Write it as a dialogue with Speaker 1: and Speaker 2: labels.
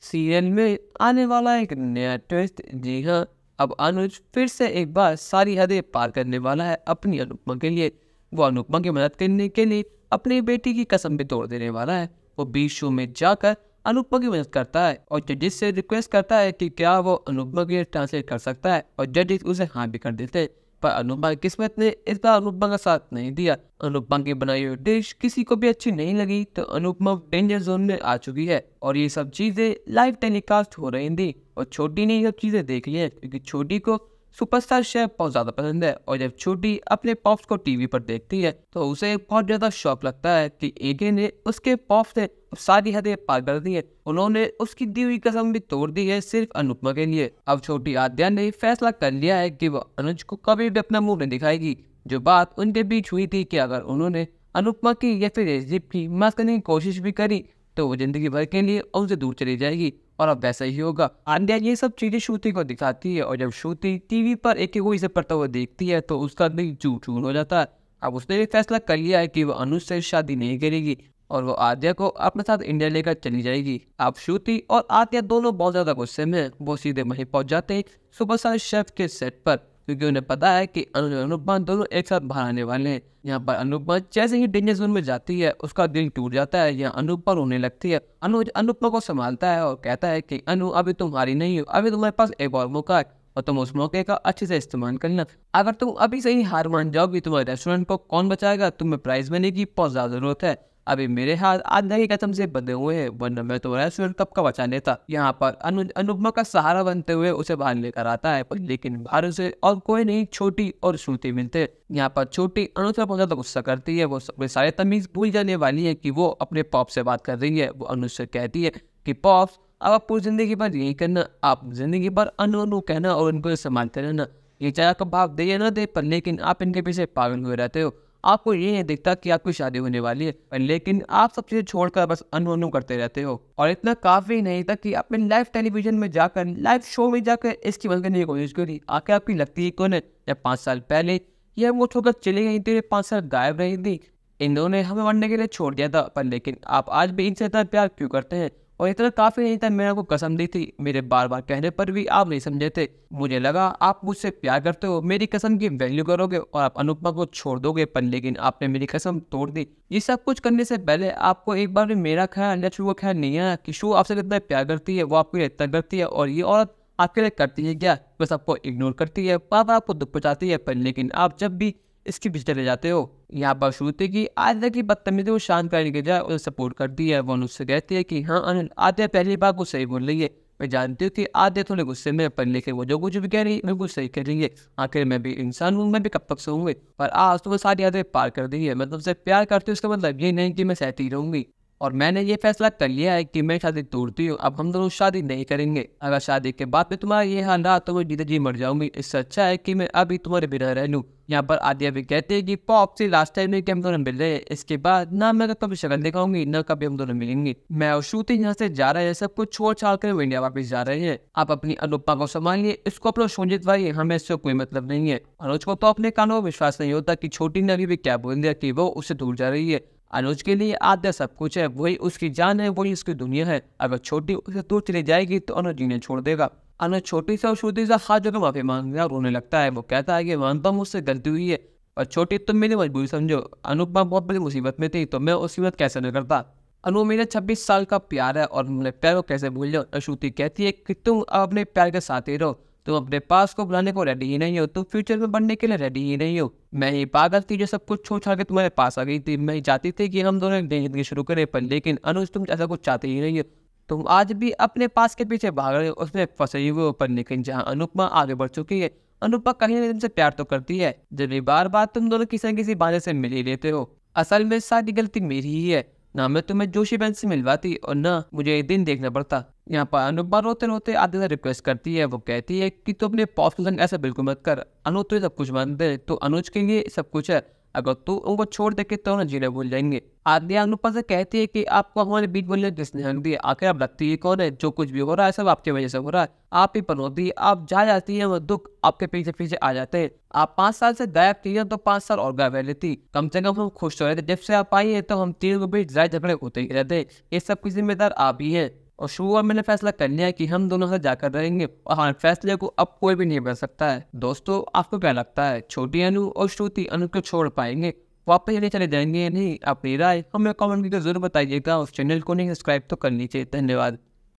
Speaker 1: Serial में आने वाला एक नया ट्विस्ट। जी हाँ, अब अनुज फिर से एक बार सारी हदें पार करने वाला है अपनी अनुपमा के लिए। वो अनुपमा की मदद करने के लिए अपनी बेटी की कसम भी तोड़ देने वाला है। वो बीच शो में जाकर अनुपमा की मदद करता है और जजिस से रिक्वेस्ट करता है कि क्या वो अनुपमा के लिए ट्रांसलेट कर सकता है, और जजिस उसे हाँ भी कर देते हैं। पर अनुपमा की किस्मत ने इस बार अनुपमा का साथ नहीं दिया। अनुपमा की बनाई हुई डिश किसी को भी अच्छी नहीं लगी तो अनुपमा डेंजर जोन में आ चुकी है, और ये सब चीजें लाइव टेलीकास्ट हो रही थी और छोटी ने ये सब चीजें देख ली है, क्योंकि छोटी को सुपरस्टार शेफ बहुत ज्यादा पसंद है। और जब छोटी अपने पॉप्स को टीवी पर देखती है तो उसे बहुत ज्यादा शौक लगता है कि एके ने उसके पॉप्स ने सारी हदें पार कर दी है। उन्होंने उसकी दी हुई कसम भी तोड़ दी है सिर्फ अनुपमा के लिए। अब छोटी आद्या ने फैसला कर लिया है कि वो अनुज को कभी भी अपना मुंह नहीं दिखाएगी। जो बात उनके बीच हुई थी कि अगर उन्होंने अनुपमा की या फिर राजीव की माफ करने की कोशिश भी करी तो वो जिंदगी भर के लिए उनसे दूर चली जाएगी, और अब वैसा ही होगा। आद्या ये सब चीजें श्रुति को दिखाती है, और जब श्रुति टीवी पर एक को इसे पढ़ता हुआ देखती है तो उसका दिल चूर चूर हो जाता है। अब उसने भी फैसला कर लिया है कि वो अनुज से शादी नहीं करेगी और वो आद्या को अपने साथ इंडिया लेकर चली जाएगी। अब श्रुति और आद्या दोनों बहुत ज्यादा गुस्से में हैं। वो सीधे वहीं पहुंच जाते हैं सुपरस्टार शेफ के सेट पर, क्योंकि उन्हें पता है कि अनुज और अनुपमा दोनों एक साथ बाहर आने वाले हैं। यहाँ पर अनुपमा जैसे ही डेंजर जोन में जाती है उसका दिल टूट जाता है। यहाँ अनुपमा रोने लगती है। अनुज अनुपमा को संभालता है और कहता है कि अनु, अभी तुम हारी नहीं हो, अभी तुम्हारे पास एक और मौका है और तुम उस मौके का अच्छे से इस्तेमाल करना। अगर तुम अभी से ही हार मान जाओगी तुम्हारे रेस्टोरेंट को कौन बचाएगा? तुम्हें प्राइज मनी की बहुत ज्यादा जरूरत है। अभी मेरे हाथ आधा की कसम से बंधे हुए हैं, वरना मैं तो रेस्टोरेंट कब का बचा लेता। यहाँ पर अनुज अनुपमा का सहारा बनते हुए उसे बाहर लेकर आता है, लेकिन बाहर उसे और कोई नहीं छोटी और श्रुति मिलते हैं। यहाँ पर छोटी अनुज पर बहुत ज्यादा गुस्सा करती है। वो अपने सारे तमीज भूल जाने वाली है कि वो अपने पॉप से बात कर रही है। वो अनुज से कहती है कि पॉप्स, अब आप पूरी जिंदगी भर यही करना, आप जिंदगी भर अनु अनु कहना और उनको संभालते रहना। ये चाहे आपका भाव दे या ना दे, पर लेकिन आप इनके पीछे पागल हुए रहते हो। आपको ये नहीं दिखता कि आपकी शादी होने वाली है, पर लेकिन आप सब चीजें छोड़कर बस अनु अनु करते रहते हो। और इतना काफी नहीं था कि आपने लाइव टेलीविजन में जाकर, लाइव शो में जाकर इसकी मदद करने की कोशिश करी। आखिर आपकी लगती है कौन है? जब 5 साल पहले ये वो छोड़कर चली गई थी, 5 साल गायब रही थी, इन्होंने हमें मरने के लिए छोड़ दिया था, पर लेकिन आप आज भी इनसे इतना प्यार क्यों करते हैं? और इतना काफी नहीं था, मैंने आपको कसम दी थी, मेरे बार बार कहने पर भी आप नहीं समझे थे। मुझे लगा आप मुझसे प्यार करते हो, मेरी कसम की वैल्यू करोगे और आप अनुपमा को छोड़ दोगे, पर लेकिन आपने मेरी कसम तोड़ दी। ये सब कुछ करने से पहले आपको एक बार भी मेरा ख्याल या शू का ख्याल नहीं आया कि शू आपसे कितना प्यार करती है, वो आपको इतना करती है, और ये औरत आपके लिए करती है क्या? बस आपको इग्नोर करती है, पापा आपको दुख पहुंचाती है, पर लेकिन आप जब भी इसके पीछे चले जाते हो। यहाँ पर श्रुति की आद्या की बदतमीजी को शांत करने के जाए उसे सपोर्ट करती है। वो उससे कहती है कि हाँ अनिल, आद्या पहली बार को सही बोल रही है। मैं जानती हूँ कि आद्या थोड़े गुस्से में, पर लेकिन वो जो कुछ भी कह रही है बिल्कुल सही कह रही है। आखिर मैं भी इंसान हूँ, मैं भी कब तक सोऊंगी, पर आज तो वो सारी यादें पार कर दी है। मैं तुमसे प्यार करती हूँ, इसका मतलब ये नहीं कि मैं सहती रहूंगी, और मैंने ये फैसला कर लिया है कि मैं शादी तोड़ती हूँ। अब हम दोनों शादी नहीं करेंगे। अगर शादी के बाद में तुम्हारा ये हाल रहा तो मैं जीते जी मर जाऊंगी। इससे अच्छा है कि मैं अभी तुम्हारे बिना रह लूँ। यहाँ पर आद्या भी कहते हैं कि पॉप से लास्ट टाइम में कि हम दोनों मिल रहे हैं, इसके बाद ना मैं कभी शक्ल दिखाऊंगी ना कभी हम दोनों मिलेंगे। मैं और श्रुति यहाँ से जा रहे हैं, सब कुछ छोड़ छाड़ कर इंडिया वापस जा रहे हैं। आप अपनी अनुपमा को संभालिए, इसको अपना सोचित भाई, हमें इससे कोई मतलब नहीं है। अनुज को तो अपने कानों में विश्वास नहीं होता कि छोटी ने अभी भी क्या बोल दिया कि वो उससे दूर जा रही है। अनुज के लिए आद्या सब कुछ है, वही उसकी जान है, वही उसकी दुनिया है। अगर छोटी उसे दूर चली जाएगी तो अनुज जीने छोड़ देगा। अनुज छोटी से और श्रुति से हाथ जोड़कर माफी मांग रहा रोने लगता है। वो कहता है कि मानता हूं मुझसे गलती हुई है, और छोटी तुम मेरी मजबूरी समझो। अनुपमा बहुत बड़ी मुसीबत में थी तो मैं उस मुसीबत कैसे न करता। अनु, मेरा 26 साल का प्यार है और मैं प्यार को कैसे भूल जाओ। श्रुति कहती है कि तुम अपने प्यार के साथ ही रहो, तुम अपने पास को बुलाने को रेडी ही नहीं हो, तुम फ्यूचर में बढ़ने के लिए रेडी ही नहीं हो। मैं ही पागल थी जो सब कुछ छोड़ छाड़ के तुम्हारे पास आ गई थी। मैं ही चाहती थी कि हम दोनों एक नई जिंदगी शुरू करें, पर लेकिन अनुज तुम ऐसा कुछ चाहते ही नहीं हो। तुम आज भी अपने पास के पीछे भाग रहे हो, उसमें फंसे हुए हो, पर लेकिन जहाँ अनुपमा आगे बढ़ चुकी है, अनुपमा कहीं ना कहीं तुमसे प्यार तो करती है। जब भी बार बार तुम दोनों किसी न किसी बहाने से मिल ही लेते हो। असल में सारी गलती मेरी ही है, ना मैं तुम्हें जोशी बहन से मिलवाती और ना मुझे एक दिन देखना पड़ता। यहाँ पर अनुपमा रोते रोते आद्या से रिक्वेस्ट करती है। वो कहती है कि तू अपने पॉप के संग ऐसा बिल्कुल मत कर। अनु तो सब कुछ मानते हैं, तो अनुज के लिए सब कुछ है, अगर तू उनको छोड़ दे के तो ना जीना भूल जाएंगे। आद्या अनुपमा से कहती है कि आपको हमारे बीच बोलने किसने हक दिया? आखिर आप लगती है कौन है? जो कुछ भी हो रहा है सब आपकी वजह से हो रहा है, आप ही पनौती, आप जा जाती है, वो दुख आपके पीछे पीछे आ जाते हैं। आप 5 साल से गायब थी तो 5 साल और गायब रहती, कम से कम हम खुश हो रहे थे। जब से आप आई है तो हम तीनों के बीच ज़्यादा झगड़े होते ही रहते हैं। ये सब की जिम्मेदार आप ही हैं। और शुरू और मैंने फैसला कर लिया है कि हम दोनों साथ जाकर रहेंगे और हमारे फैसले को अब कोई भी नहीं बदल सकता है। दोस्तों, आपको क्या लगता है, छोटी अनु और श्रुति अनु को छोड़ पाएंगे, वापस नहीं चले जाएंगे या नहीं? अपनी राय हमें कमेंट करके जरूर बताइएगा। उस चैनल को नहीं सब्सक्राइब तो कर लीजिए। धन्यवाद।